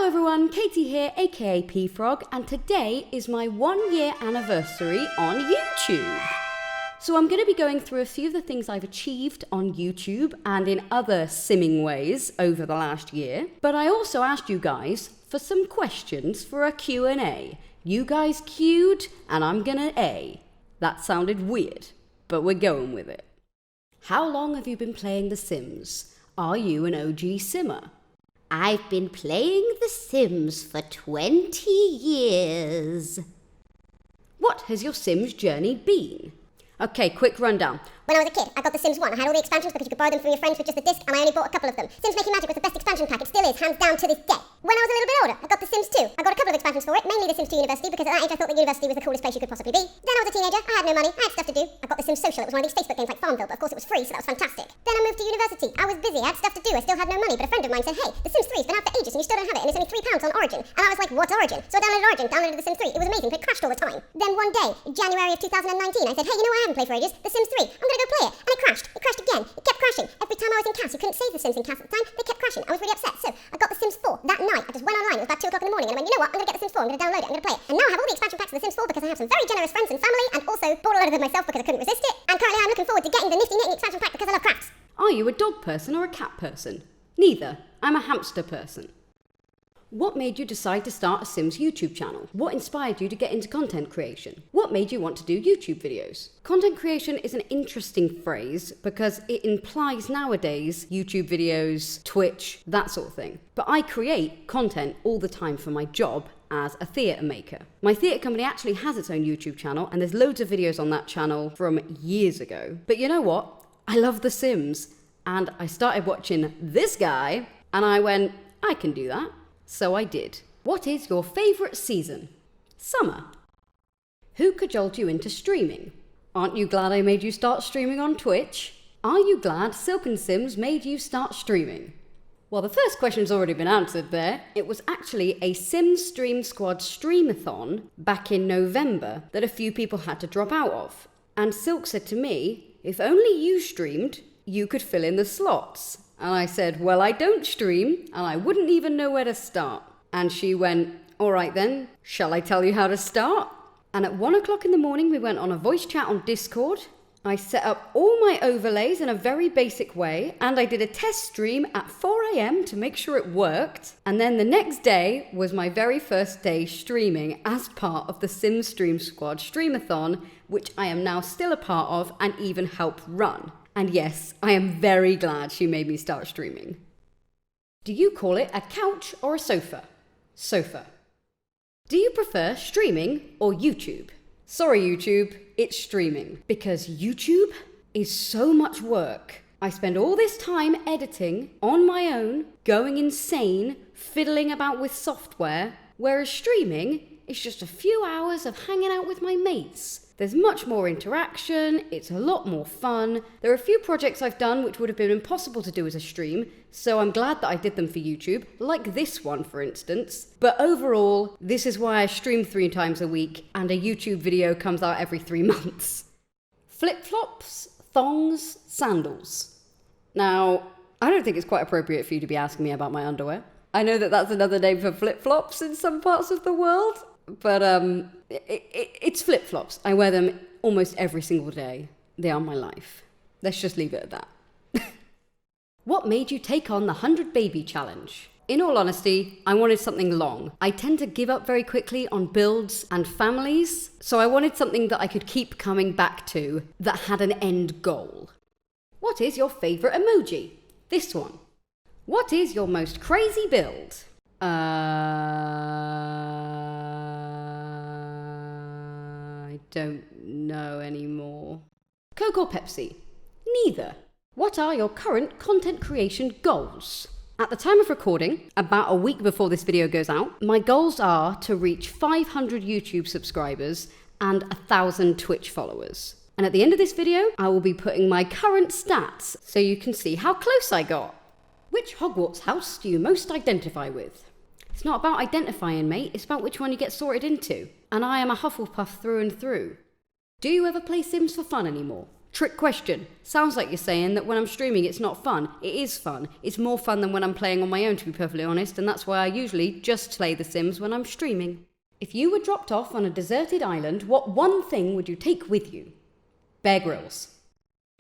Hello everyone, Katie here, aka Peafrog, and today is my 1 year anniversary on YouTube. So I'm going to be going through a few of the things I've achieved on YouTube and in other simming ways over the last year. But I also asked you guys for some questions for a Q&A. You guys queued and I'm gonna A. That sounded weird, but we're going with it. How long have you been playing The Sims? Are you an OG simmer? I've been playing The Sims for 20 years. What has your Sims journey been? Okay, quick rundown. When I was a kid, I got The Sims 1. I had all the expansions because you could borrow them from your friends with just a disc, and I only bought a couple of them. Sims Making Magic was the best expansion pack. It still is, hands down to this day. When I was a little bit older, I got The Sims 2. I got a couple of expansions for it, mainly The Sims 2 University, because at that age I thought that university was the coolest place you could possibly be. Then I was a teenager, I had no money, I had stuff to do. I got The Sims Social. It was one of these Facebook games like Farmville, but of course it was free, so that was fantastic. Then I moved to university. I was busy, I had stuff to do, I still had no money, but a friend of mine said, hey, The Sims 3's been out for ages and you still don't have it, and it's only £3 on Origin. And I was like, what Origin? So I downloaded Origin, downloaded The Sims 3. It was amazing, but it crashed all the time. Then one day, in January of 2019, I said, hey, you know what I haven't played for ages? The Sims 3. I'm gonna go play it. And it crashed. It crashed again. It kept crashing. Every time I was in CAS, you couldn't save The Sims in CAS at the time. They kept crashing. I was really upset. So I got The Sims 4 that night. I just went online. It was about 2 o'clock in the morning. And I went, you know what? I'm going to get The Sims 4. I'm going to download it. I'm going to play it. And now I have all the expansion packs of The Sims 4 because I have some very generous friends and family. And also bought a lot of them myself because I couldn't resist it. And currently I'm looking forward to getting the nifty knitting expansion pack because I love crafts. Are you a dog person or a cat person? Neither. I'm a hamster person. What made you decide to start a Sims YouTube channel? What inspired you to get into content creation? What made you want to do YouTube videos? Content creation is an interesting phrase because it implies nowadays YouTube videos, Twitch, that sort of thing. But I create content all the time for my job as a theatre maker. My theatre company actually has its own YouTube channel and there's loads of videos on that channel from years ago. But you know what? I love The Sims and I started watching this guy and I went, I can do that. So I did. What is your favourite season? Summer. Who cajoled you into streaming? Aren't you glad I made you start streaming on Twitch? Are you glad SilkenSims made you start streaming? Well, the first question's already been answered there. It was actually a Sims Stream Squad streamathon back in November that a few people had to drop out of. And Silk said to me, if only you streamed, you could fill in the slots. And I said, well, I don't stream, and I wouldn't even know where to start. And she went, all right then, shall I tell you how to start? And at 1 o'clock in the morning, we went on a voice chat on Discord. I set up all my overlays in a very basic way, and I did a test stream at 4 a.m. to make sure it worked. And then the next day was my very first day streaming as part of the Sims Stream Squad streamathon, which I am now still a part of and even help run. And yes, I am very glad she made me start streaming. Do you call it a couch or a sofa? Sofa. Do you prefer streaming or YouTube? Sorry YouTube, it's streaming. Because YouTube is so much work. I spend all this time editing on my own, going insane, fiddling about with software, whereas streaming is just a few hours of hanging out with my mates. There's much more interaction, it's a lot more fun. There are a few projects I've done which would have been impossible to do as a stream, so I'm glad that I did them for YouTube, like this one for instance. But overall, this is why I stream 3 times a week and a YouTube video comes out every 3 months. Flipflops, thongs, sandals. Now, I don't think it's quite appropriate for you to be asking me about my underwear. I know that that's another name for flip-flops in some parts of the world. But it's flip-flops. I wear them almost every single day. They are my life. Let's just leave it at that. What made you take on the 100 Baby Challenge? In all honesty, I wanted something long. I tend to give up very quickly on builds and families, so I wanted something that I could keep coming back to that had an end goal. What is your favourite emoji? This one. What is your most crazy build? I don't know anymore. Coke or Pepsi? Neither. What are your current content creation goals? At the time of recording, about a week before this video goes out, my goals are to reach 500 YouTube subscribers and 1,000 Twitch followers. And at the end of this video, I will be putting my current stats so you can see how close I got. Which Hogwarts house do you most identify with? It's not about identifying, mate, it's about which one you get sorted into. And I am a Hufflepuff through and through. Do you ever play Sims for fun anymore? Trick question. Sounds like you're saying that when I'm streaming it's not fun. It is fun. It's more fun than when I'm playing on my own, to be perfectly honest, and that's why I usually just play The Sims when I'm streaming. If you were dropped off on a deserted island, what one thing would you take with you? Bear Grylls.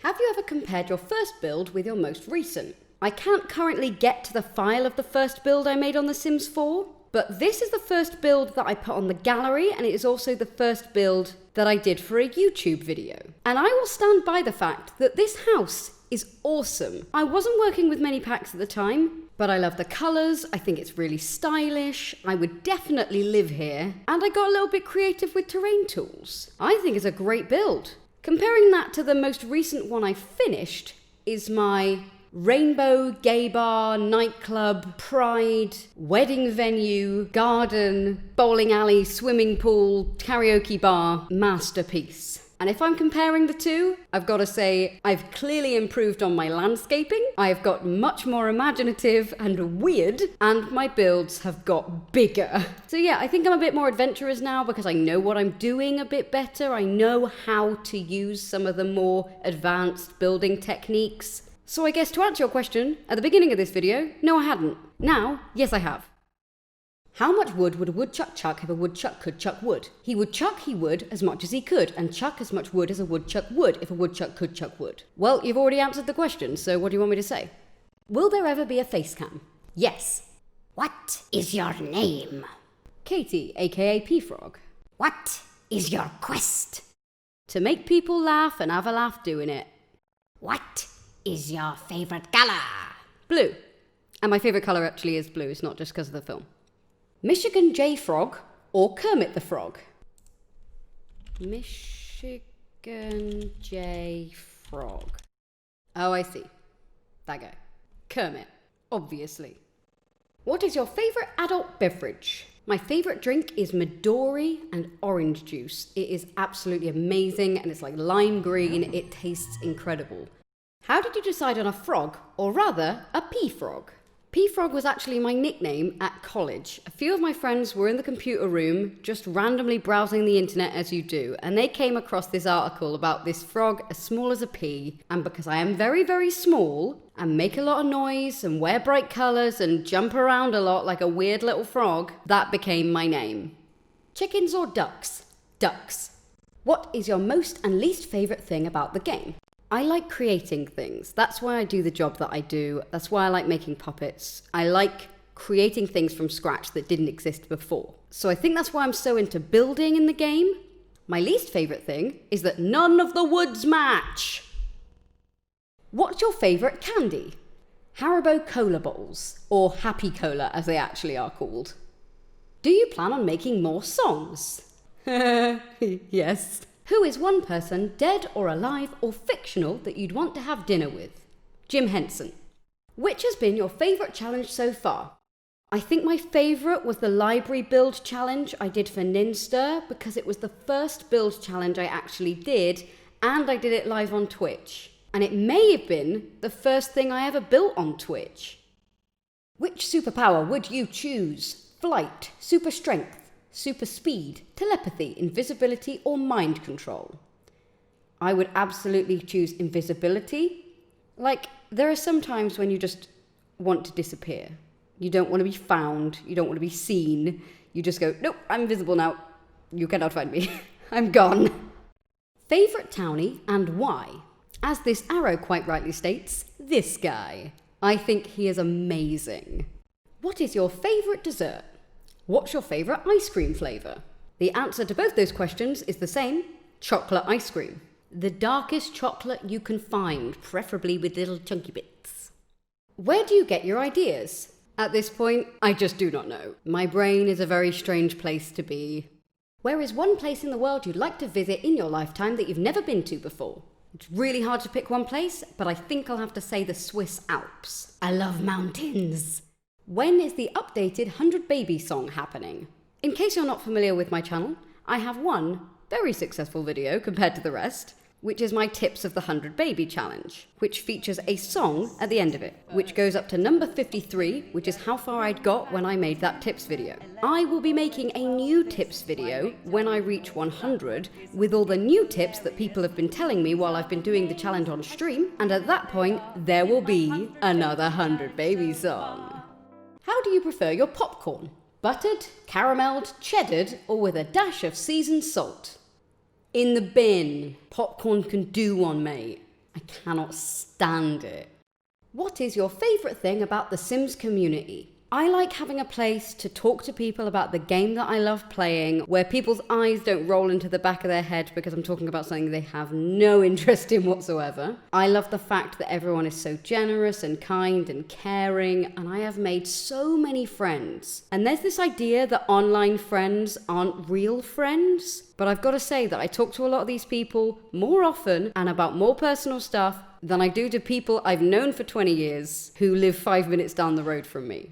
Have you ever compared your first build with your most recent? I can't currently get to the file of the first build I made on The Sims 4, but this is the first build that I put on the gallery, and it is also the first build that I did for a YouTube video. And I will stand by the fact that this house is awesome. I wasn't working with many packs at the time, but I love the colours, I think it's really stylish, I would definitely live here, and I got a little bit creative with terrain tools. I think it's a great build. Comparing that to the most recent one I finished is my rainbow, gay bar, nightclub, pride, wedding venue, garden, bowling alley, swimming pool, karaoke bar masterpiece. And if I'm comparing the two, I've got to say I've clearly improved on my landscaping, I've got much more imaginative and weird, and my builds have got bigger. So yeah, I think I'm a bit more adventurous now because I know what I'm doing a bit better. I know how to use some of the more advanced building techniques. So I guess to answer your question, at the beginning of this video, no I hadn't. Now, yes I have. How much wood would a woodchuck chuck if a woodchuck could chuck wood? He would chuck he would as much as he could, and chuck as much wood as a woodchuck would if a woodchuck could chuck wood. Well, you've already answered the question, so what do you want me to say? Will there ever be a facecam? Yes. What is your name? Katie, aka Peafrog. What is your quest? To make people laugh and have a laugh doing it. What is your favourite colour? Blue. And my favourite colour actually is blue, it's not just because of the film. Michigan J Frog or Kermit the Frog? Michigan J Frog. Oh, I see. That guy. Kermit, obviously. What is your favourite adult beverage? My favourite drink is Midori and orange juice. It is absolutely amazing and it's like lime green. It tastes incredible. How did you decide on a frog, or rather, a Peafrog? Peafrog was actually my nickname at college. A few of my friends were in the computer room, just randomly browsing the internet as you do, and they came across this article about this frog as small as a pea, and because I am very, very small, and make a lot of noise, and wear bright colours, and jump around a lot like a weird little frog, that became my name. Chickens or ducks? Ducks. What is your most and least favourite thing about the game? I like creating things. That's why I do the job that I do. That's why I like making puppets. I like creating things from scratch that didn't exist before. So I think that's why I'm so into building in the game. My least favourite thing is that none of the woods match. What's your favourite candy? Haribo Cola Balls, or Happy Cola as they actually are called. Do you plan on making more songs? Yes. Who is one person, dead or alive or fictional, that you'd want to have dinner with? Jim Henson. Which has been your favourite challenge so far? I think my favourite was the library build challenge I did for Ninster because it was the first build challenge I actually did, and I did it live on Twitch. And it may have been the first thing I ever built on Twitch. Which superpower would you choose? Flight, super strength, super speed, telepathy, invisibility, or mind control? I would absolutely choose invisibility. Like, there are some times when you just want to disappear. You don't want to be found, you don't want to be seen. You just go, nope, I'm invisible now. You cannot find me. I'm gone. Favourite townie and why? As this arrow quite rightly states, this guy. I think he is amazing. What is your favourite dessert? What's your favourite ice cream flavour? The answer to both those questions is the same: chocolate ice cream. The darkest chocolate you can find, preferably with little chunky bits. Where do you get your ideas? At this point, I just do not know. My brain is a very strange place to be. Where is one place in the world you'd like to visit in your lifetime that you've never been to before? It's really hard to pick one place, but I think I'll have to say the Swiss Alps. I love mountains. When is the updated 100 Baby song happening? In case you're not familiar with my channel, I have one very successful video compared to the rest, which is my Tips of the 100 Baby Challenge, which features a song at the end of it, which goes up to number 53, which is how far I'd got when I made that tips video. I will be making a new tips video when I reach 100, with all the new tips that people have been telling me while I've been doing the challenge on stream, and at that point, there will be another 100 Baby song. How do you prefer your popcorn? Buttered, carameled, cheddared, or with a dash of seasoned salt? In the bin. Popcorn can do one, mate. I cannot stand it. What is your favourite thing about the Sims community? I like having a place to talk to people about the game that I love playing, where people's eyes don't roll into the back of their head because I'm talking about something they have no interest in whatsoever. I love the fact that everyone is so generous and kind and caring, and I have made so many friends. And there's this idea that online friends aren't real friends, but I've got to say that I talk to a lot of these people more often and about more personal stuff than I do to people I've known for 20 years who live 5 minutes down the road from me.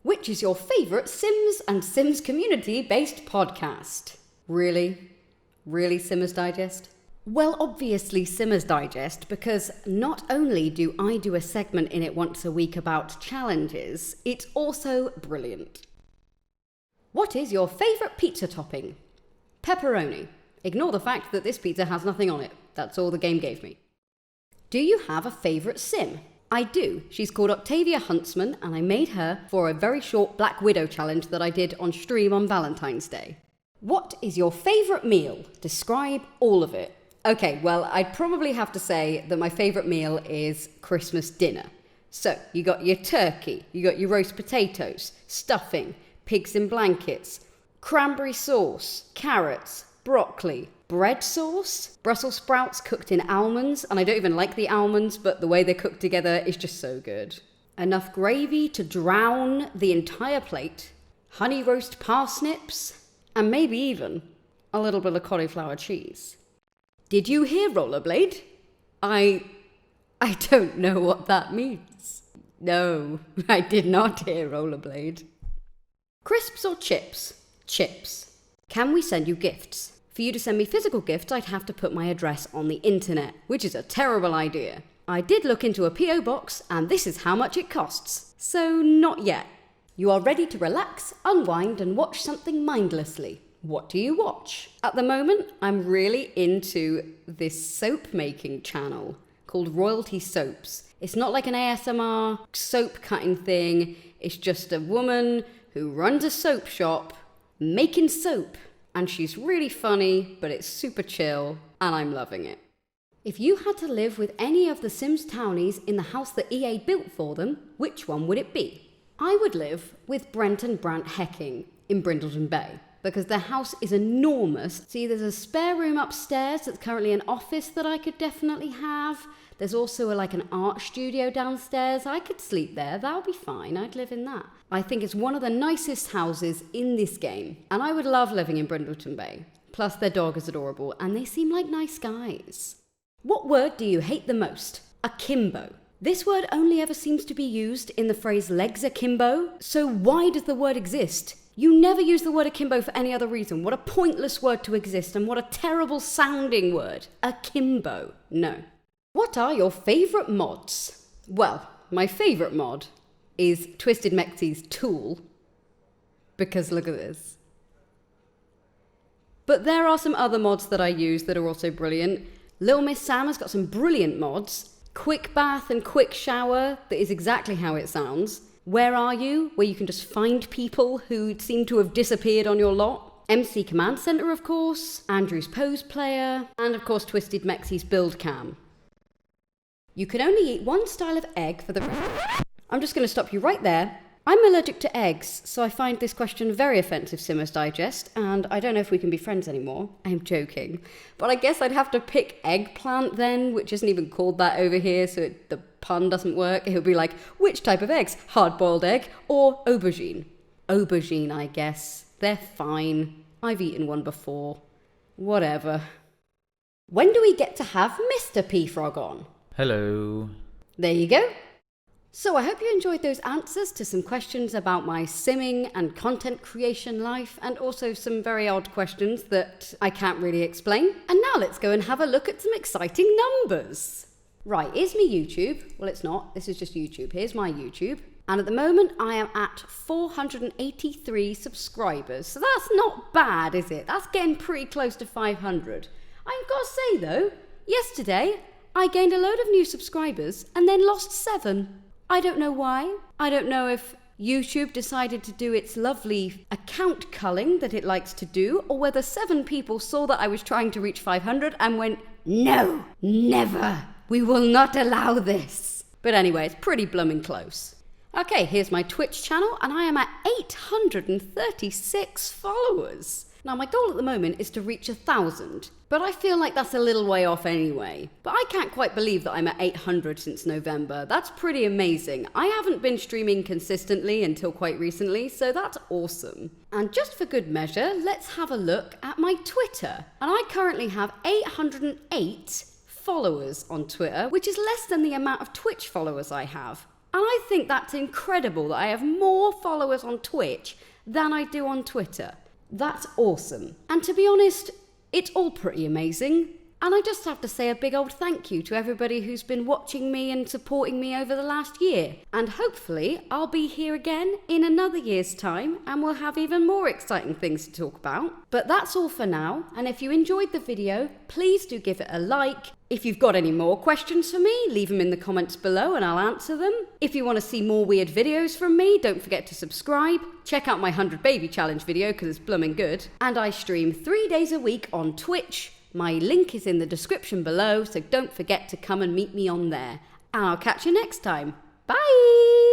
Which is your favourite Sims and Sims community-based podcast? Really? Really, Simmers Digest? Well, obviously Simmers Digest, because not only do I do a segment in it once a week about challenges, it's also brilliant. What is your favourite pizza topping? Pepperoni. Ignore the fact that this pizza has nothing on it. That's all the game gave me. Do you have a favourite Sim? I do. She's called Octavia Huntsman, and I made her for a very short Black Widow challenge that I did on stream on Valentine's Day. What is your favourite meal? Describe all of it. Okay, well, I'd probably have to say that my favourite meal is Christmas dinner. So, you got your turkey, you got your roast potatoes, stuffing, pigs in blankets, cranberry sauce, carrots, broccoli, bread sauce, Brussels sprouts cooked in almonds, and I don't even like the almonds, but the way they're cooked together is just so good. Enough gravy to drown the entire plate, honey roast parsnips, and maybe even a little bit of cauliflower cheese. Did you hear rollerblade? I don't know what that means. No, I did not hear rollerblade. Crisps or chips? Chips. Can we send you gifts? For you to send me physical gifts, I'd have to put my address on the internet, which is a terrible idea. I did look into a PO box, and this is how much it costs. So, not yet. You are ready to relax, unwind, and watch something mindlessly. What do you watch? At the moment, I'm really into this soap making channel called Royalty Soaps. It's not like an ASMR soap cutting thing. It's just a woman who runs a soap shop making soap. And she's really funny, but it's super chill, and I'm loving it. If you had to live with any of the Sims townies in the house that EA built for them, which one would it be? I would live with Brent and Brant Hecking in Brindleton Bay, because their house is enormous. See, there's a spare room upstairs that's currently an office that I could definitely have. There's also an art studio downstairs. I could sleep there. That would be fine. I'd live in that. I think it's one of the nicest houses in this game. And I would love living in Brindleton Bay. Plus, their dog is adorable, and they seem like nice guys. What word do you hate the most? Akimbo. This word only ever seems to be used in the phrase legs akimbo. So why does the word exist? You never use the word akimbo for any other reason. What a pointless word to exist, and what a terrible sounding word. Akimbo. No. What are your favourite mods? Well, my favourite mod is Twisted Mexie's Tool, because look at this. But there are some other mods that I use that are also brilliant. Little Miss Sam has got some brilliant mods. Quick Bath and Quick Shower, that is exactly how it sounds. Where Are You, where you can just find people who seem to have disappeared on your lot. MC Command Center, of course. Andrew's Pose Player. And of course Twisted Mexie's Build Cam. You can only eat one style of egg for the... I'm just going to stop you right there. I'm allergic to eggs, so I find this question very offensive, Simmers Digest, and I don't know if we can be friends anymore. I'm joking. But I guess I'd have to pick eggplant then, which isn't even called that over here, so the pun doesn't work. It would be like, which type of eggs? Hard-boiled egg or aubergine? Aubergine, I guess. They're fine. I've eaten one before. Whatever. When do we get to have Mr. Peafrog on? Hello. There you go. So I hope you enjoyed those answers to some questions about my simming and content creation life, and also some very odd questions that I can't really explain. And now let's go and have a look at some exciting numbers. Right, here's me YouTube. Well, it's not. This is just YouTube. Here's my YouTube. And at the moment, I am at 483 subscribers. So that's not bad, is it? That's getting pretty close to 500. I've got to say, though, yesterday, I gained a load of new subscribers and then lost 7. I don't know why. I don't know if YouTube decided to do its lovely account culling that it likes to do, or whether 7 people saw that I was trying to reach 500 and went, "No, never. We will not allow this." But anyway, it's pretty blooming close. Okay, here's my Twitch channel, and I am at 836 followers. Now, my goal at the moment is to reach 1,000, but I feel like that's a little way off anyway. But I can't quite believe that I'm at 800 since November. That's pretty amazing. I haven't been streaming consistently until quite recently, so that's awesome. And just for good measure, let's have a look at my Twitter. And I currently have 808 followers on Twitter, which is less than the amount of Twitch followers I have. And I think that's incredible that I have more followers on Twitch than I do on Twitter. That's awesome. And to be honest, it's all pretty amazing. And I just have to say a big old thank you to everybody who's been watching me and supporting me over the last year. And hopefully I'll be here again in another year's time and we'll have even more exciting things to talk about. But that's all for now. And if you enjoyed the video, please do give it a like. If you've got any more questions for me, leave them in the comments below and I'll answer them. If you want to see more weird videos from me, don't forget to subscribe. Check out my 100 Baby Challenge video because it's blooming good. And I stream 3 days a week on Twitch. My link is in the description below, so don't forget to come and meet me on there. And I'll catch you next time. Bye!